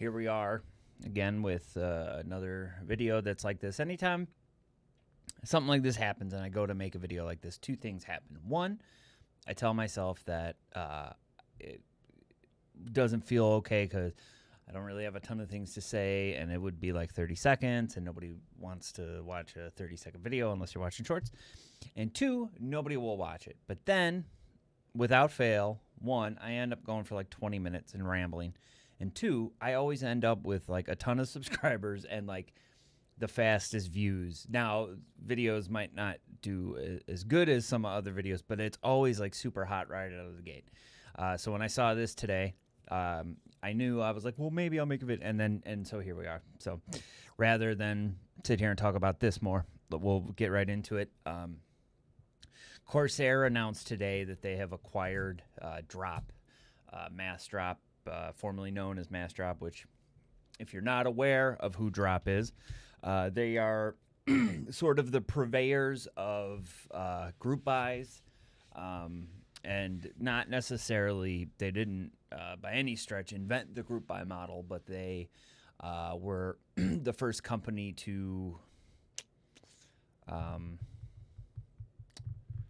here we are again with another video that's like this. Anytime something like this happens and I go to make a video like this, two things happen. One, I tell myself that it doesn't feel okay because I don't really have a ton of things to say, and it would be like 30 seconds, and nobody wants to watch a 30-second video unless you're watching shorts. And two, nobody will watch it. But then, without fail, one, I end up going for like 20 minutes and rambling. And two, I always end up with like a ton of subscribers and like the fastest views. Now, videos might not do as good as some other videos, but it's always like super hot right out of the gate. So when I saw this today, I knew, I was like, well, maybe I'll make a video. And so here we are. So rather than sit here and talk about this more, we'll get right into it. Corsair announced today that they have acquired Drop, Mass Drop, formerly known as Mass Drop, which, if you're not aware of who Drop is, they are sort of the purveyors of group buys, and not necessarily, they didn't by any stretch invent the group buy model, but they were the first company to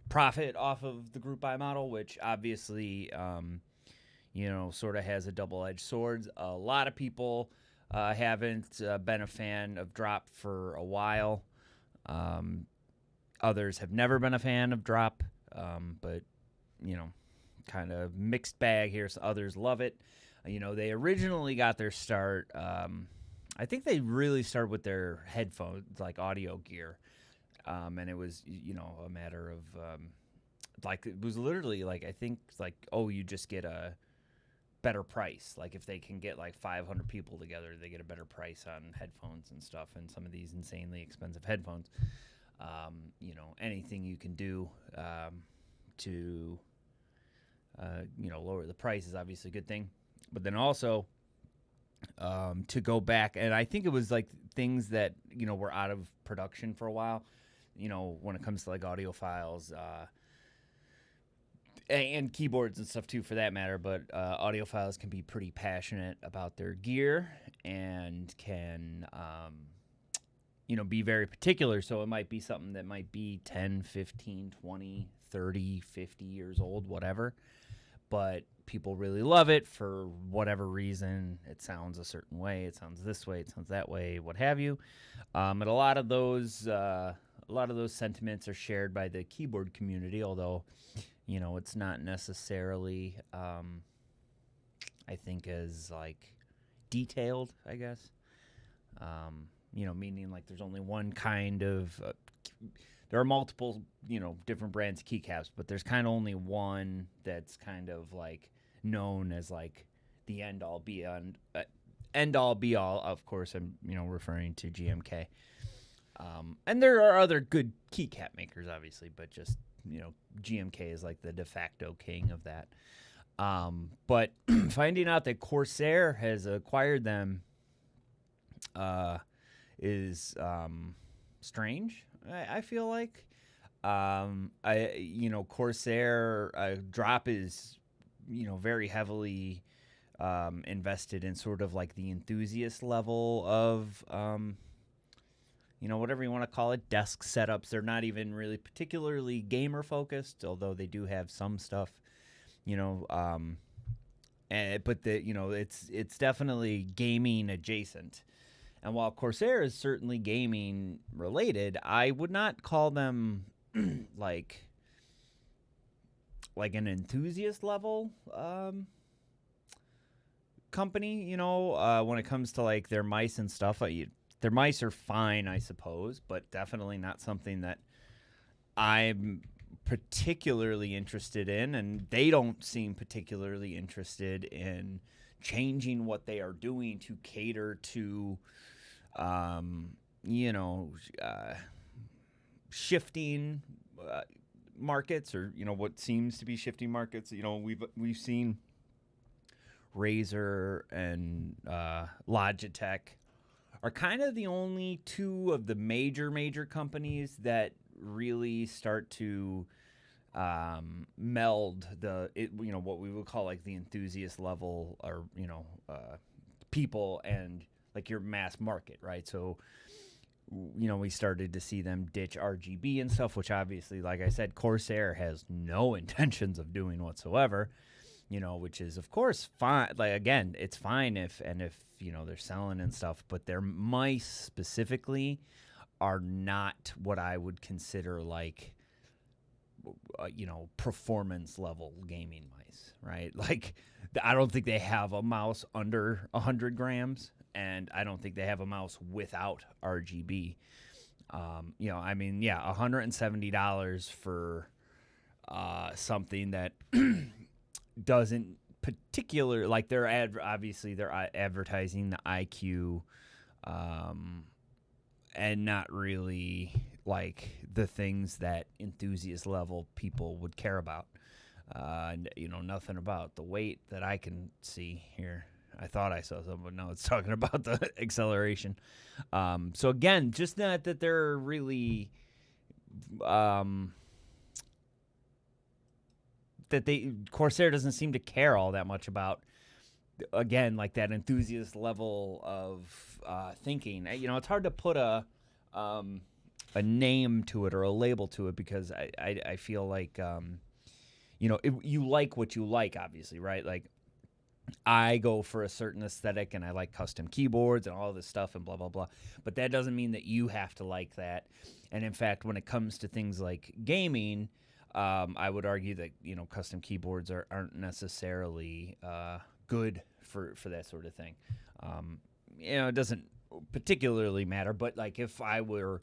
profit off of the group buy model, which obviously, sort of has a double-edged sword. A lot of people haven't been a fan of Drop for a while. Others have never been a fan of Drop, but, kind of mixed bag here. So others love it. They originally got their start. I think they really started with their headphones, like audio gear. And it was, a matter of, it was literally like, I think like, oh, you just get a better price. Like if they can get like 500 people together, they get a better price on headphones and stuff. And some of these insanely expensive headphones, anything you can do to, lower the price is obviously a good thing. But then also to go back, and I think it was like things that, were out of production for a while. When it comes to like audio files and keyboards and stuff too, for that matter. But audiophiles can be pretty passionate about their gear and can, be very particular. So it might be something that might be 10, 15, 20, 30, 50 years old, whatever. But people really love it for whatever reason. It sounds a certain way. It sounds this way. It sounds that way. What have you? And a lot of those sentiments are shared by the keyboard community. Although, it's not necessarily, I think, as like detailed. I guess. Meaning like there's only one kind of. There are multiple, different brands of keycaps, but there's kind of only one that's kind of like known as like the end all be all. Of course, I'm referring to GMK. And there are other good keycap makers, obviously, but just GMK is like the de facto king of that. But finding out that Corsair has acquired them is strange. I feel like, Corsair Drop is, very heavily invested in sort of like the enthusiast level of, whatever you want to call it, desk setups. They're not even really particularly gamer focused, although they do have some stuff, but it's definitely gaming adjacent. And while Corsair is certainly gaming related, I would not call them like an enthusiast level company. When it comes to like their mice and stuff, their mice are fine, I suppose, but definitely not something that I'm particularly interested in, and they don't seem particularly interested in changing what they are doing to cater to shifting markets, or what seems to be shifting markets. We've seen Razer and Logitech are kind of the only two of the major companies that really start to meld what we would call like the enthusiast level, or people and like your mass market, right? So, we started to see them ditch RGB and stuff, which obviously, like I said, Corsair has no intentions of doing whatsoever, which is, of course, fine. Like, again, it's fine if they're selling and stuff, but their mice specifically are not what I would consider like, performance level gaming mice, right? Like, I don't think they have a mouse under 100 grams, and I don't think they have a mouse without RGB. $170 for something that doesn't particular, like obviously they're advertising the IQ, and not really like the things that enthusiast level people would care about. Nothing about the weight that I can see here. I thought I saw something, but no, it's talking about the acceleration. So again, just not that they're really, Corsair doesn't seem to care all that much about, again, like that enthusiast level of thinking. It's hard to put a name to it or a label to it, because I feel like, you like what you like, obviously, right? Like, I go for a certain aesthetic and I like custom keyboards and all this stuff and blah, blah, blah. But that doesn't mean that you have to like that. And in fact, when it comes to things like gaming, I would argue that, custom keyboards aren't necessarily good for that sort of thing. It doesn't particularly matter, but like if I were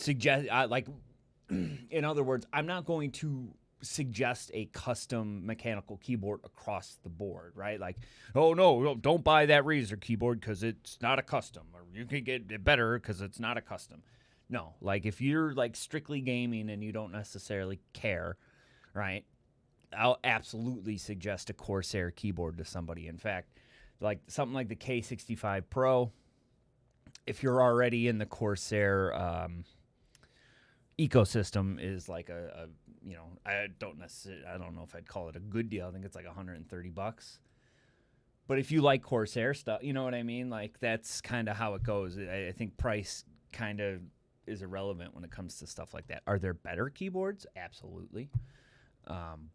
in other words, I'm not going to suggest a custom mechanical keyboard across the board, right? Like, oh no, don't buy that Razer keyboard because it's not a custom, or you can get it better because it's not a custom. No, like if you're like strictly gaming and you don't necessarily care, right? I'll absolutely suggest a Corsair keyboard to somebody. In fact, like something like the K65 Pro, if you're already in the Corsair ecosystem, is like I don't know if I'd call it a good deal. I think it's like $130. But if you like Corsair stuff, you know what I mean? Like, that's kind of how it goes. I think price kind of is irrelevant when it comes to stuff like that. Are there better keyboards? Absolutely.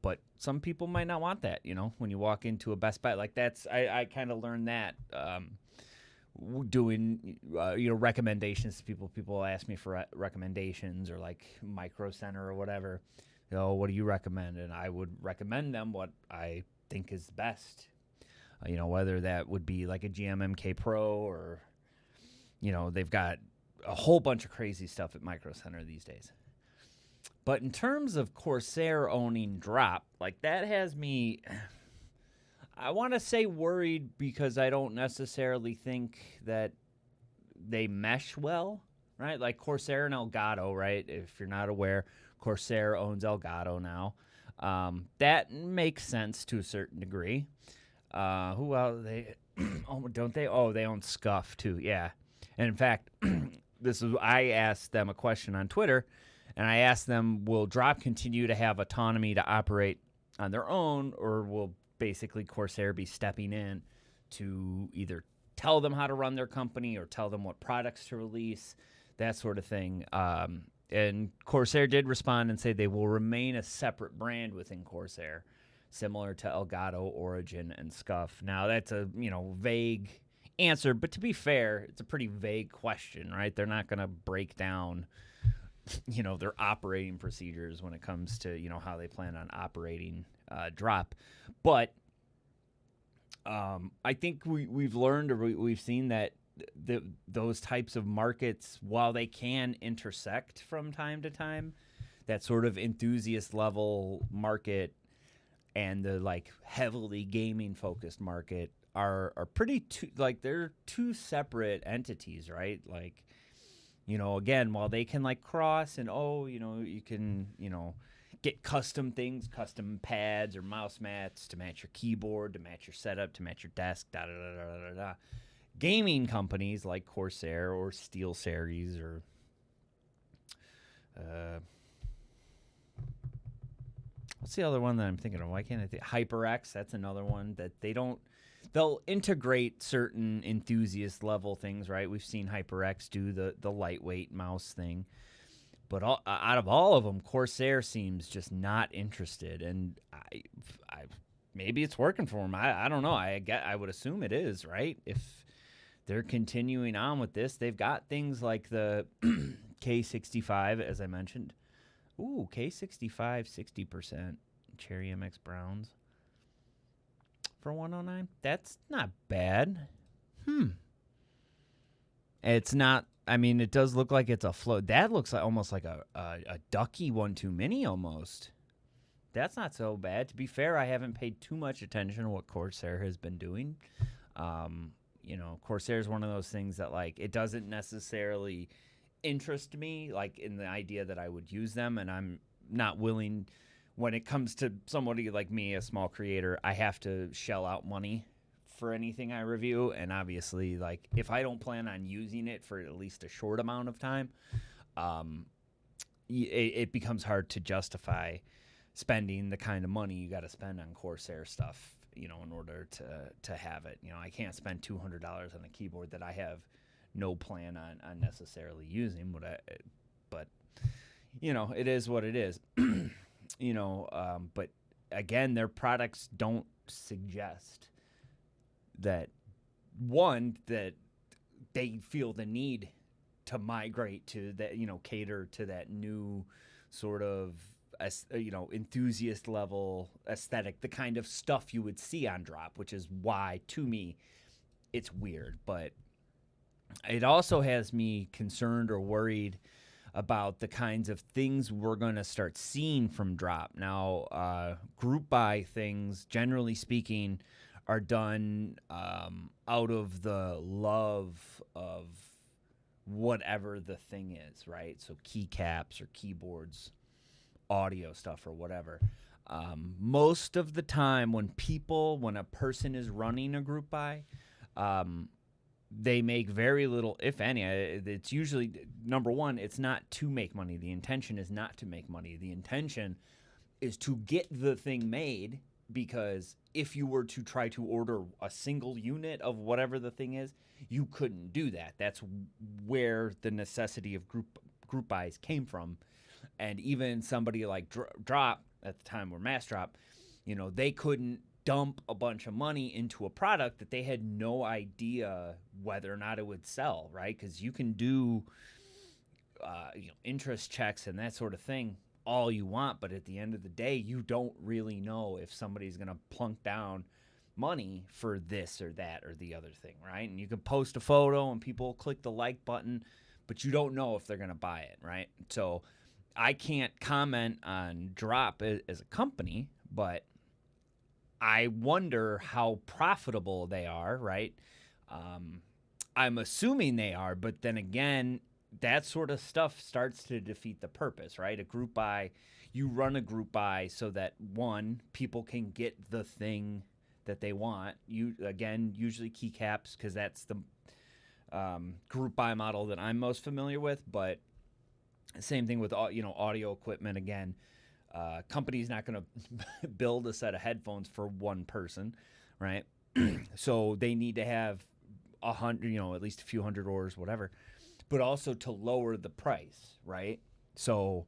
But some people might not want that, when you walk into a Best Buy. Like, that's, I kind of learned that doing recommendations to people. People ask me for recommendations, or like Micro Center or whatever. What do you recommend? And I would recommend them what I think is best. Whether that would be like a GMMK Pro, or they've got a whole bunch of crazy stuff at Micro Center these days. But in terms of Corsair owning drop, like, that has me, I want to say, worried, because I don't necessarily think that they mesh well, right? Like Corsair and Elgato, right? If you're not aware, Corsair owns Elgato now. That makes sense to a certain degree. Who else? Don't they? Oh, they own Scuff too. Yeah. And in fact, I asked them a question on Twitter, and I asked them, will Drop continue to have autonomy to operate on their own, or will basically Corsair be stepping in to either tell them how to run their company or tell them what products to release, that sort of thing. And Corsair did respond and say they will remain a separate brand within Corsair, similar to Elgato, Origin, and Scuff. Now, that's a vague answer, but to be fair, it's a pretty vague question, right? They're not going to break down their operating procedures when it comes to how they plan on operating Drop. But I think we've learned, or we've seen that those types of markets, while they can intersect from time to time, that sort of enthusiast level market and the like heavily gaming focused market are pretty they're two separate entities, right? Like, again, while they can like cross and you can get custom things, custom pads or mouse mats to match your keyboard, to match your setup, to match your desk, da da da da da da. Gaming companies like Corsair or SteelSeries or what's the other one that I'm thinking of? Why can't I think? HyperX, that's another one that they don't they'll integrate certain enthusiast level things, right? We've seen HyperX do the lightweight mouse thing. But out of all of them, Corsair seems just not interested, and I maybe it's working for them. I don't know. I would assume it is, right? If they're continuing on with this, they've got things like the K65, as I mentioned. Ooh, K65, 60% Cherry MX Browns for 109. That's not bad. It's not. I mean, it does look like it's a float. That looks like almost like a Ducky 1.2 Mini almost. That's not so bad. To be fair, I haven't paid too much attention to what Corsair has been doing. Corsair is one of those things that, like, it doesn't necessarily interest me, like, in the idea that I would use them, and I'm not willing, when it comes to somebody like me, a small creator, I have to shell out money for anything I review, and obviously, like, if I don't plan on using it for at least a short amount of time, it becomes hard to justify spending the kind of money you got to spend on Corsair stuff, in order to have it. I can't spend $200 on a keyboard that I have no plan on necessarily using, but it is what it is. But again, their products don't suggest that they feel the need to migrate to that, cater to that new sort of enthusiast level aesthetic, the kind of stuff you would see on drop, which is why, to me, it's weird. But it also has me concerned or worried about the kinds of things we're going to start seeing from drop. Now, group buy things, generally speaking, are done out of the love of whatever the thing is, right? So keycaps or keyboards, audio stuff or whatever. Most of the time when a person is running a group buy, they make very little, if any. It's usually, number one, it's not to make money. The intention is not to make money. The intention is to get the thing made, because if you were to try to order a single unit of whatever the thing is, you couldn't do that. That's where the necessity of group buys came from. And even somebody like Drop, at the time were Mass Drop, they couldn't dump a bunch of money into a product that they had no idea whether or not it would sell, right? Because you can do interest checks and that sort of thing all you want, but at the end of the day, you don't really know if somebody's going to plunk down money for this or that or the other thing, right? And you can post a photo and people click the like button, but you don't know if they're going to buy it, right? So I can't comment on Drop as a company, but I wonder how profitable they are, right? I'm assuming they are, but then again, that sort of stuff starts to defeat the purpose, right? A group buy, you run a group buy so that, one, people can get the thing that they want. Usually keycaps, because that's the group buy model that I'm most familiar with, but same thing with audio equipment. Again, company's not going to build a set of headphones for one person, right? So they need to have 100, at least a few hundred orders, whatever, but also to lower the price, right? So,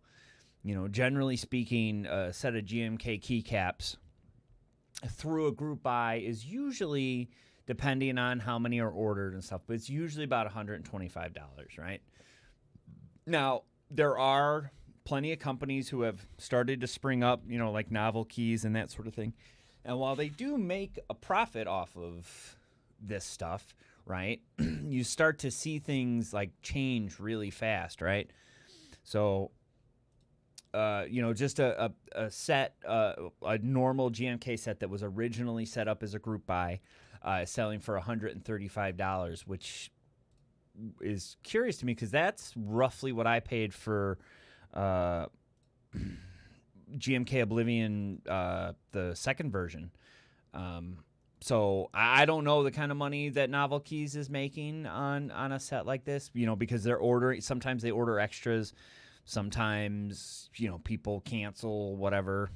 generally speaking, a set of GMK keycaps through a group buy is usually, depending on how many are ordered and stuff, but it's usually about $125, right? Now, there are plenty of companies who have started to spring up, like Novel Keys and that sort of thing. And while they do make a profit off of this stuff, right, you start to see things like change really fast, right? So, just a set, a normal GMK set that was originally set up as a group buy, selling for $135, which is curious to me because that's roughly what I paid for GMK Oblivion, the second version. So I don't know the kind of money that Novel Keys is making on a set like this, because they're ordering. Sometimes they order extras. Sometimes, people cancel, whatever.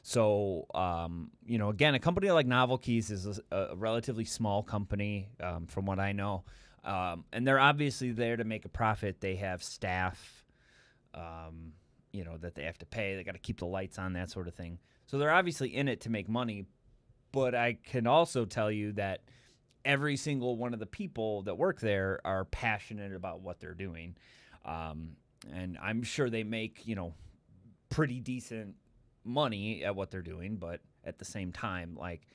So, again, a company like Novel Keys is a relatively small company, from what I know. And they're obviously there to make a profit. They have staff, that they have to pay. They got to keep the lights on, that sort of thing. So they're obviously in it to make money. But I can also tell you that every single one of the people that work there are passionate about what they're doing. And I'm sure they make, pretty decent money at what they're doing. But at the same time, like,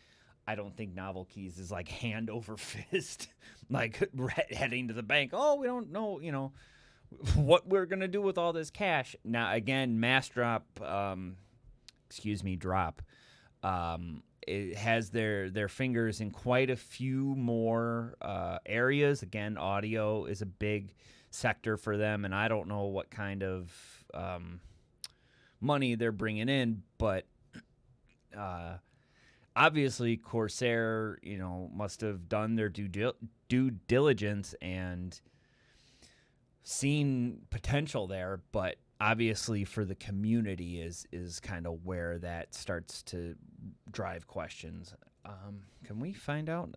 I don't think Novel Keys is like hand over fist, like heading to the bank. Oh, we don't know, what we're going to do with all this cash. Now, again, Drop, it has their fingers in quite a few more areas. Again, audio is a big sector for them, and I don't know what kind of money they're bringing in, but obviously Corsair, must have done their due diligence and seen potential there, but obviously for the community is kind of where that starts to drive questions. Can we find out?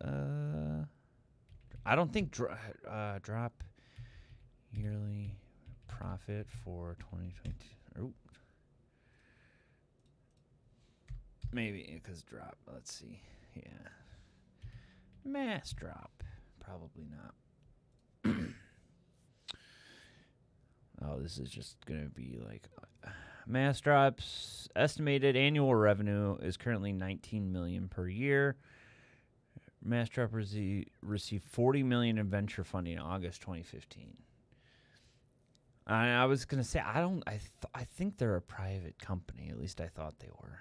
I don't think drop yearly profit for 2022. Oh. Maybe because drop. Let's see. Yeah. Mass drop. Probably not. Oh, this is just going to be like Mass Drop's estimated annual revenue is currently $19 million per year. Mass Drop received $40 million in venture funding in August 2015. I was going to say I think they're a private company. At least I thought they were.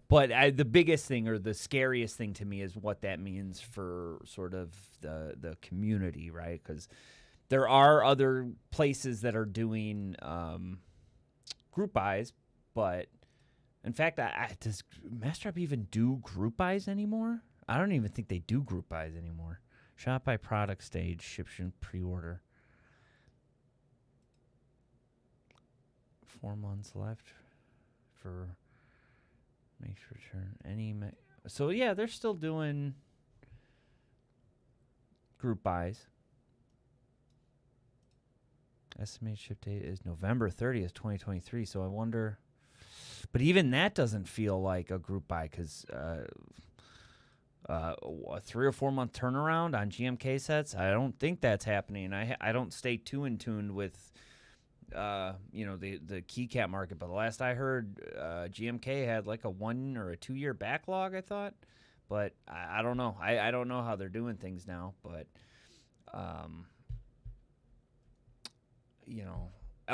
But the biggest thing, or the scariest thing to me, is what that means for sort of the community, right? Because there are other places that are doing group buys, but in fact, does Mastrap even do group buys anymore? I don't even think they do group buys anymore. Shop by product stage, ship pre-order. 4 months left for... Makes return so yeah, they're still doing group buys. Estimated ship date is November 30th, 2023. So I wonder, but even that doesn't feel like a group buy because a 3 or 4 month turnaround on GMK sets. I don't think that's happening. I don't stay too in tune with the keycap market, but the last I heard, GMK had like a 1 or a 2 year backlog, I thought, but I don't know. I don't know how they're doing things now, but,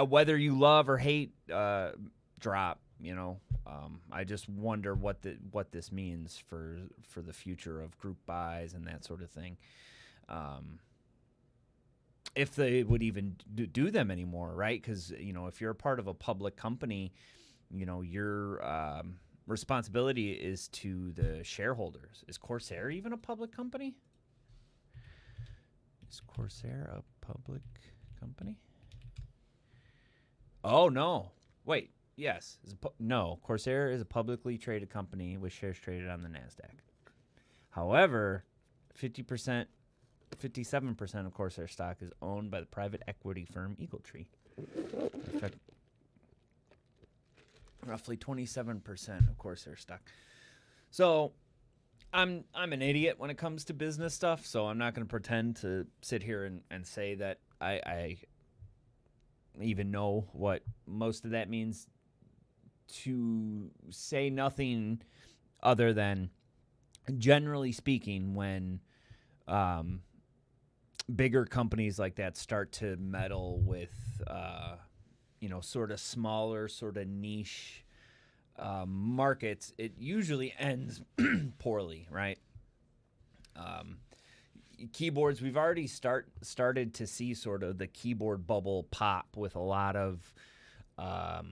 whether you love or hate, drop, I just wonder what this means for the future of group buys and that sort of thing. If they would even do them anymore, right? Because, if you're a part of a public company, your responsibility is to the shareholders. Is Corsair even a public company? Is Corsair a public company? Oh, no. Wait. Yes. No. Corsair is a publicly traded company with shares traded on the NASDAQ. However, 57% of Corsair stock is owned by the private equity firm EagleTree. In fact, roughly 27% of Corsair stock. So I'm an idiot when it comes to business stuff, so I'm not going to pretend to sit here and say that I even know what most of that means, to say nothing other than, generally speaking, when bigger companies like that start to meddle with, sort of smaller, sort of niche markets, it usually ends poorly, right? Keyboards, we've already started to see sort of the keyboard bubble pop with a lot of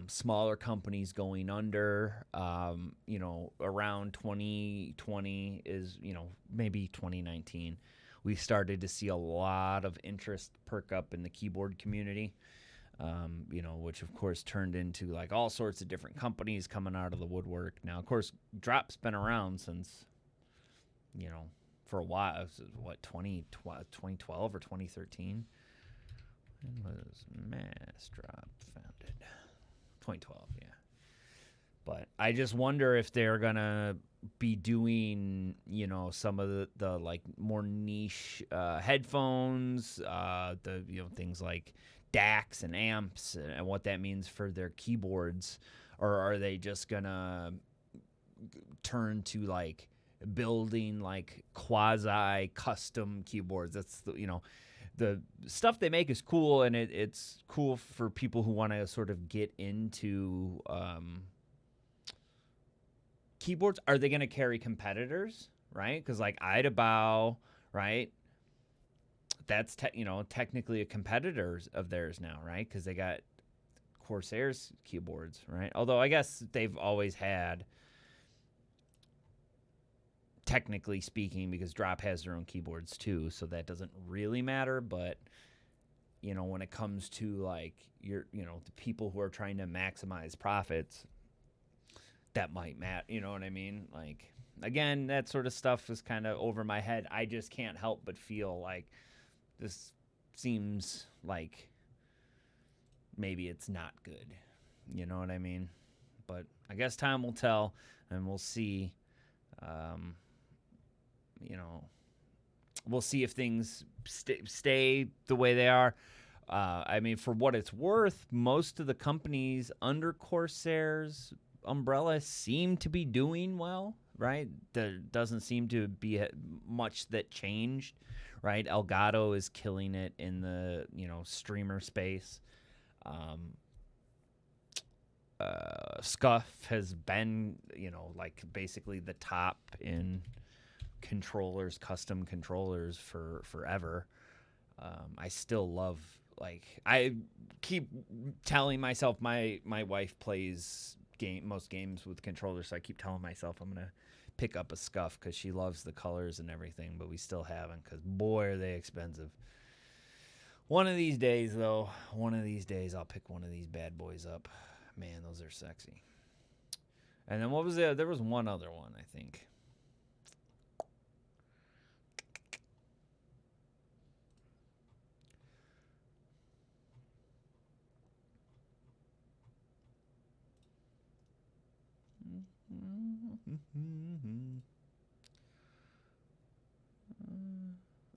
smaller companies going under. Around 2020 is, maybe 2019. We started to see a lot of interest perk up in the keyboard community. which of course turned into like all sorts of different companies coming out of the woodwork. Now, of course, Drop's been around since, for a while. What, 2012 or 2013? When was Mass Drop founded? 2012, yeah. But I just wonder if they're going to be doing, some of the like more niche headphones, things like DACs and amps and what that means for their keyboards. Or are they just going to turn to like building like quasi custom keyboards? That's the stuff they make is cool, and it's cool for people who want to sort of get into keyboards. Are they going to carry competitors, right? Because like Idabao, right? That's technically a competitor of theirs now, right? Because they got Corsair's keyboards, right? Although I guess they've always had, technically speaking, because Drop has their own keyboards too, so that doesn't really matter. But when it comes to like the people who are trying to maximize profits, that might matter. You know what I mean? Like, again, that sort of stuff is kind of over my head. I just can't help but feel like this seems like maybe it's not good. You know what I mean? But I guess time will tell, and we'll see. We'll see if things stay the way they are. I mean, for what it's worth, most of the companies under Corsair's umbrella seem to be doing well, right? There doesn't seem to be much that changed, right? Elgato is killing it in the streamer space. Scuff has been like basically the top in controllers, custom controllers for forever. I still love, like, I keep telling myself my wife plays most games with controllers, so I keep telling myself I'm gonna pick up a Scuff because she loves the colors and everything, but we still haven't, because boy are they expensive. One of these days though, I'll pick one of these bad boys up. Man, those are sexy. And then what was there was one other one, I think.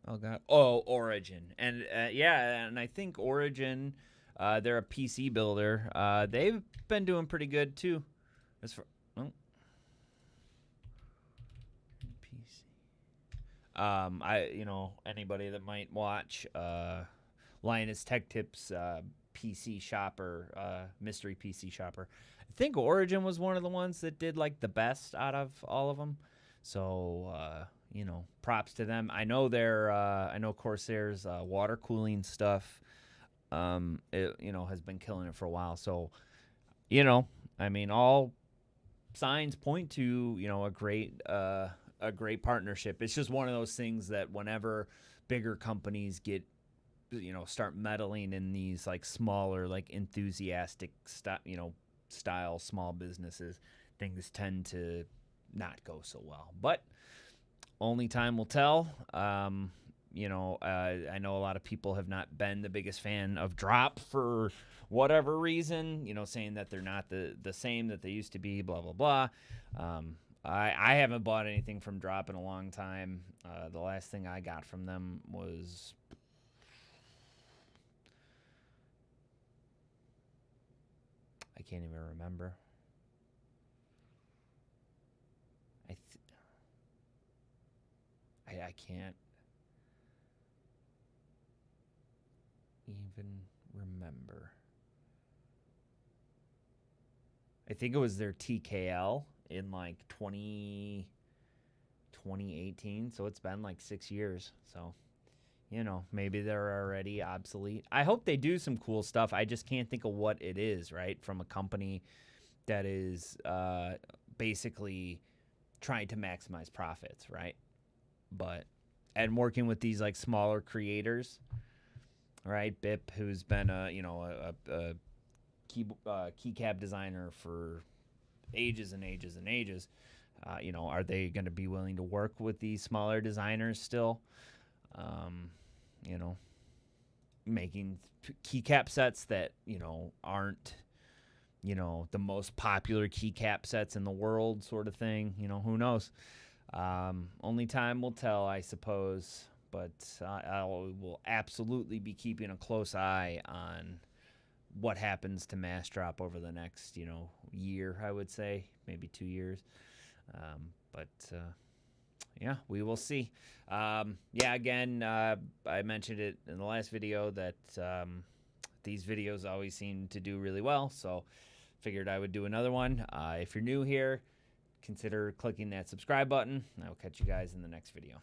Oh god. Oh, Origin. And and I think Origin, they're a PC builder. They've been doing pretty good too. As for PC. Anybody that might watch Linus Tech Tips PC Shopper, Mystery PC Shopper. I think Origin was one of the ones that did like the best out of all of them. So props to them. I know I know Corsair's water cooling stuff, has been killing it for a while. So, I mean, all signs point to a great partnership. It's just one of those things that whenever bigger companies get, start meddling in these like smaller, like enthusiastic style small businesses, things tend to not go so well. But only time will tell. I know a lot of people have not been the biggest fan of Drop for whatever reason, saying that they're not the same that they used to be, blah, blah, blah. I haven't bought anything from Drop in a long time. The last thing I got from them was... I can't even remember. I can't even remember. I think it was their TKL in like 2018. So it's been like 6 years. So, maybe they're already obsolete. I hope they do some cool stuff. I just can't think of what it is, right? From a company that is basically trying to maximize profits, right? And working with these like smaller creators, right? Bip, who's been a keycap designer for ages and ages and ages. Are they going to be willing to work with these smaller designers still? Um, you know, making keycap sets that aren't the most popular keycap sets in the world, sort of thing. Who knows? Only time will tell, I suppose. But I will absolutely be keeping a close eye on what happens to Mass Drop over the next, year, I would say, maybe 2 years. But yeah, we will see. Again, I mentioned it in the last video that these videos always seem to do really well, so figured I would do another one. If you're new here, consider clicking that subscribe button. I will catch you guys in the next video.